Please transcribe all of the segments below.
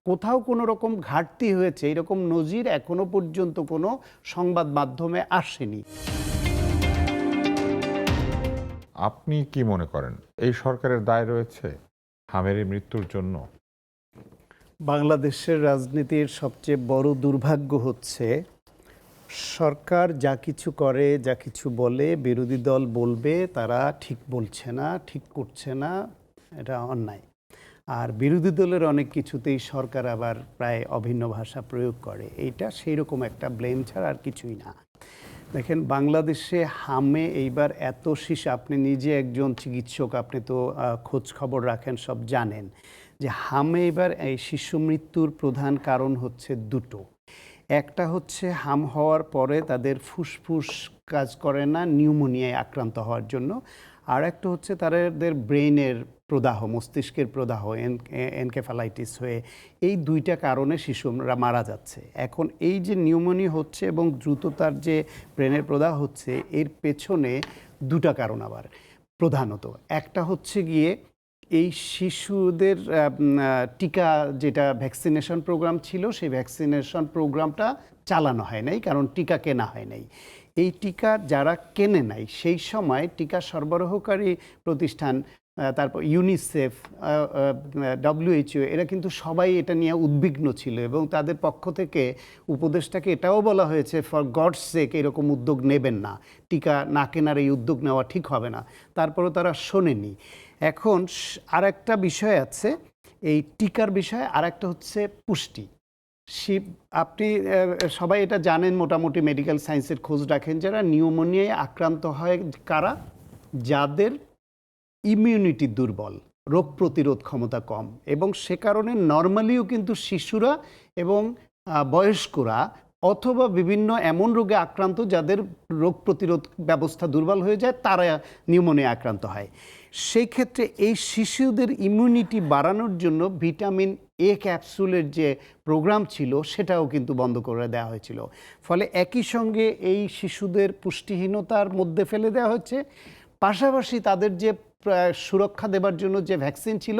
কোথাও কোনো রকম ঘাটতি হয়েছে এরকম নজির এখনো পর্যন্ত কোনো সংবাদ মাধ্যমে আসেনি। আপনি কি মনে করেন এই সরকারের দায় রয়েছে হামের মৃত্যুর জন্য? বাংলাদেশের রাজনীতির সবচেয়ে বড় দুর্ভাগ্য হচ্ছে সরকার যা কিছু করে, যা কিছু বলে, বিরোধী দল বলবে তারা ঠিক বলছে না, ঠিক করছে না, এটা অন্যায়। আর বিরোধী দলের অনেক কিছুতেই সরকার আবার প্রায় অভিন্ন ভাষা প্রয়োগ করে। এইটা সেই রকম একটা ব্লেম ছাড়া আর কিছুই না। দেখেন, বাংলাদেশে হামে এইবার এত আপনি নিজে একজন চিকিৎসক, আপনি তো খোঁজ খবর রাখেন, সব জানেন যে হামে এবার এই শিশু মৃত্যুর প্রধান কারণ হচ্ছে দুটো। একটা হচ্ছে হাম হওয়ার পরে তাদের ফুসফুস কাজ করে না নিউমোনিয়ায় আক্রান্ত হওয়ার জন্য, আর একটা হচ্ছে তাদের ব্রেইনের প্রদাহ, মস্তিষ্কের প্রদাহ, এনকেফালাইটিস হয়ে এই দুইটা কারণে শিশুরা মারা যাচ্ছে। এখন এই যে নিউমোনিয়া হচ্ছে এবং দ্রুততার যে ব্রেনের প্রদাহ হচ্ছে, এর পেছনে দুটা কারণ আবার প্রধানত। একটা হচ্ছে গিয়ে এই শিশুদের টিকা, যেটা ভ্যাকসিনেশন প্রোগ্রাম ছিল, সেই ভ্যাকসিনেশন প্রোগ্রামটা চালানো হয় নাই, কারণ টিকা কেনা হয় নাই। এই টিকা যারা কেনে নাই, সেই সময় টিকা সরবরাহকারী প্রতিষ্ঠান, তারপর ইউনিসেফ, WHO, এরা কিন্তু সবাই এটা নিয়ে উদ্বিগ্ন ছিল এবং তাদের পক্ষ থেকে উপদেষ্টাকে এটাও বলা হয়েছে, ফর গডস সেক এরকম উদ্যোগ নেবেন না, টিকা না কেনার এই উদ্যোগ নেওয়া ঠিক হবে না। তারপরেও তারা শোনেনি। এখন আরেকটা বিষয় আছে এই টিকার বিষয়ে, আরেকটা হচ্ছে পুষ্টি। আপনি সবাই এটা জানেন, মোটামুটি মেডিকেল সায়েন্সের খোঁজ রাখেন, যারা নিউমোনিয়ায় আক্রান্ত হয় কারা, যাদের ইমিউনিটি দুর্বল, রোগ প্রতিরোধ ক্ষমতা কম, এবং সে কারণে নর্মালিও কিন্তু শিশুরা এবং বয়স্করা অথবা বিভিন্ন এমন রোগে আক্রান্ত যাদের রোগ প্রতিরোধ ব্যবস্থা দুর্বল হয়ে যায়, তারা নিউমোনিয়া আক্রান্ত হয়। সেই ক্ষেত্রে এই শিশুদের ইমিউনিটি বাড়ানোর জন্য ভিটামিন এ ক্যাপসুলের যে প্রোগ্রাম ছিল সেটাও কিন্তু বন্ধ করে দেওয়া হয়েছিল। ফলে একই সঙ্গে এই শিশুদের পুষ্টিহীনতার মধ্যে ফেলে দেওয়া হচ্ছে, পাশাপাশি তাদের যে সুরক্ষা দেবার জন্য যে ভ্যাকসিন ছিল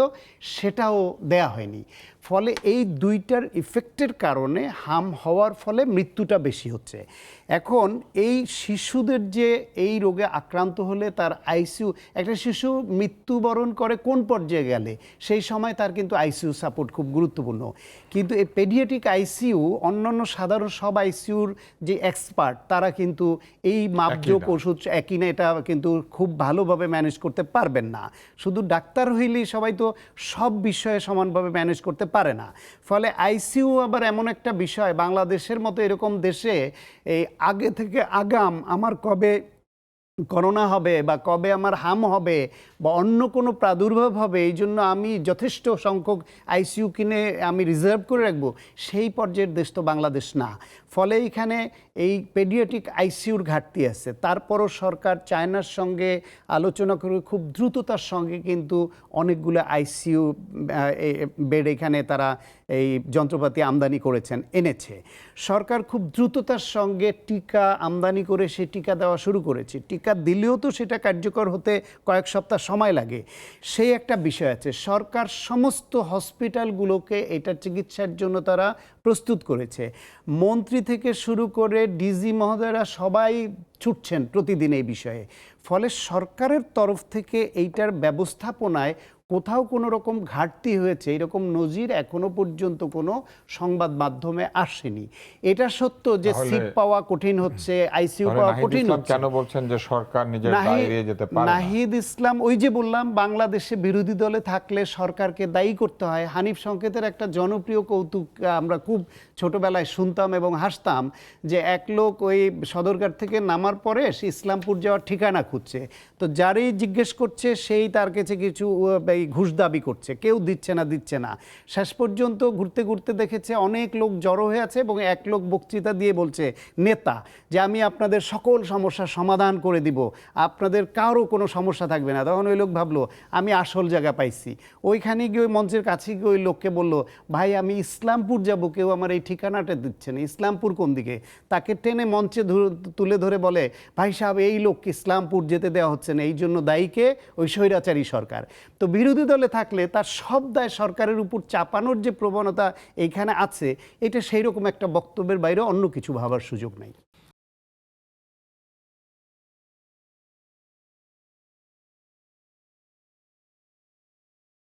সেটাও দেয়া হয়নি। ফলে এই দুইটার ইফেক্টের কারণে হাম হওয়ার ফলে মৃত্যুটা বেশি হচ্ছে। এখন এই শিশুদের যে এই রোগে আক্রান্ত হলে তার আইসিইউ, একটা শিশু মৃত্যুবরণ করে কোন পর্যায়ে গেলে, সেই সময় তার কিন্তু আইসিইউ সাপোর্ট খুব গুরুত্বপূর্ণ। কিন্তু এই পেডিয়াট্রিক আইসিইউ অন্যান্য সাধারণ সব আইসিইউর যে এক্সপার্ট, তারা কিন্তু এই মাপজোক ওষুধ একই না, এটা কিন্তু খুব ভালোভাবে ম্যানেজ করতে পারবেন না। শুধু ডাক্তার হইলেই সবাই তো সব বিষয়ে সমানভাবে ম্যানেজ করতে পারে না। ফলে আইসিইউ আবার এমন একটা বিষয়, বাংলাদেশের মতো এরকম দেশে এই আগে থেকে আগাম আমার কবে করোনা হবে বা কবে আমার হাম হবে বা অন্য কোনো প্রাদুর্ভাব হবে, এই জন্য আমি যথেষ্ট সংখ্যক আইসিইউ কিনে আমি রিজার্ভ করে রাখবো, সেই পর্যায়ের দেশ তো বাংলাদেশ না। ফলে এইখানে এই পেডিয়াট্রিক আইসিইউর ঘাটতি আছে। তারপরও সরকার চায়নার সঙ্গে আলোচনা করে খুব দ্রুততার সঙ্গে কিন্তু অনেকগুলো আইসিইউ বেড এখানে তারা এই যন্ত্রপাতি আমদানি করেছেন, এনেছে। সরকার খুব দ্রুততার সঙ্গে টিকা আমদানি করে সেই টিকা দেওয়া শুরু করেছে। টিকা দিলেও তো সেটা কার্যকর হতে কয়েক সপ্তাহ সময় লাগে, সেই একটা বিষয় আছে। সরকার সমস্ত হসপিটালগুলোকে এটা চিকিৎসার জন্য তারা প্রস্তুত করেছে। মন্ত্রী থেকে শুরু করে ডিজি মহোদয়রা সবাই ছুটছেন প্রতিদিন এই বিষয়ে। ফলে সরকারের তরফ থেকে এইটার ব্যবস্থাপনায় কোথাও কোনো রকম ঘাটতি হয়েছে এরকম নজির এখনো পর্যন্ত কোনো সংবাদ মাধ্যমে আসেনি। এটা সত্য যে সিট পাওয়া কঠিন হচ্ছে, আইসিইউ পাওয়া কঠিন হচ্ছে। কেন বলছেন যে সরকার নিজের দায় এড়িয়ে যেতে পারে না? নাহিদ ইসলাম, ওই যে বললাম, বাংলাদেশে বিরোধী দলে থাকলে সরকারকে দায়ী করতে হয়। হানিফ সংকেতের একটা জনপ্রিয় কৌতুক আমরা খুব ছোটবেলায় শুনতাম এবং হাসতাম, যে এক লোক ওই সদরঘাট থেকে নামার পরে সে ইসলামপুর যাওয়ার ঠিকানা খুঁজছে, তো যারই জিজ্ঞেস করছে সেই তার কাছে কিছু ঘুষ দাবি করছে, কেউ দিচ্ছে না। শেষ পর্যন্ত ঘুরতে ঘুরতে দেখেছে অনেক লোক জড়ো হয়ে আছে এবং এক লোক বক্তৃতা দিয়ে বলছে, নেতা, যে আমি আপনাদের সকল সমস্যার সমাধান করে দিব, আপনাদের কারো কোনো সমস্যা থাকবে না। তখন ওই লোক ভাবলো আমি আসল জায়গা পাইছি। ওইখানে গিয়ে ওই মঞ্চের কাছে গিয়ে ওই লোককে বলল, ভাই আমি ইসলামপুর যাব, কেউ আমার এই ঠিকানাটা দিচ্ছে না, ইসলামপুর কোন দিকে? তাকে টেনে মঞ্চে তুলে ধরে বলে, ভাই সাহেব এই লোক ইসলামপুর যেতে দেওয়া হচ্ছে না, এই জন্য দায়ীকে ওই স্বৈরাচারী সরকার। তো বিরোধী দলে থাকলে তার সব দায় সরকারের উপর চাপানোর যে প্রবণতা এইখানে আছে, এটা সেই রকম একটা বক্তব্যের বাইরে অন্য কিছু ভাবার সুযোগ নেই।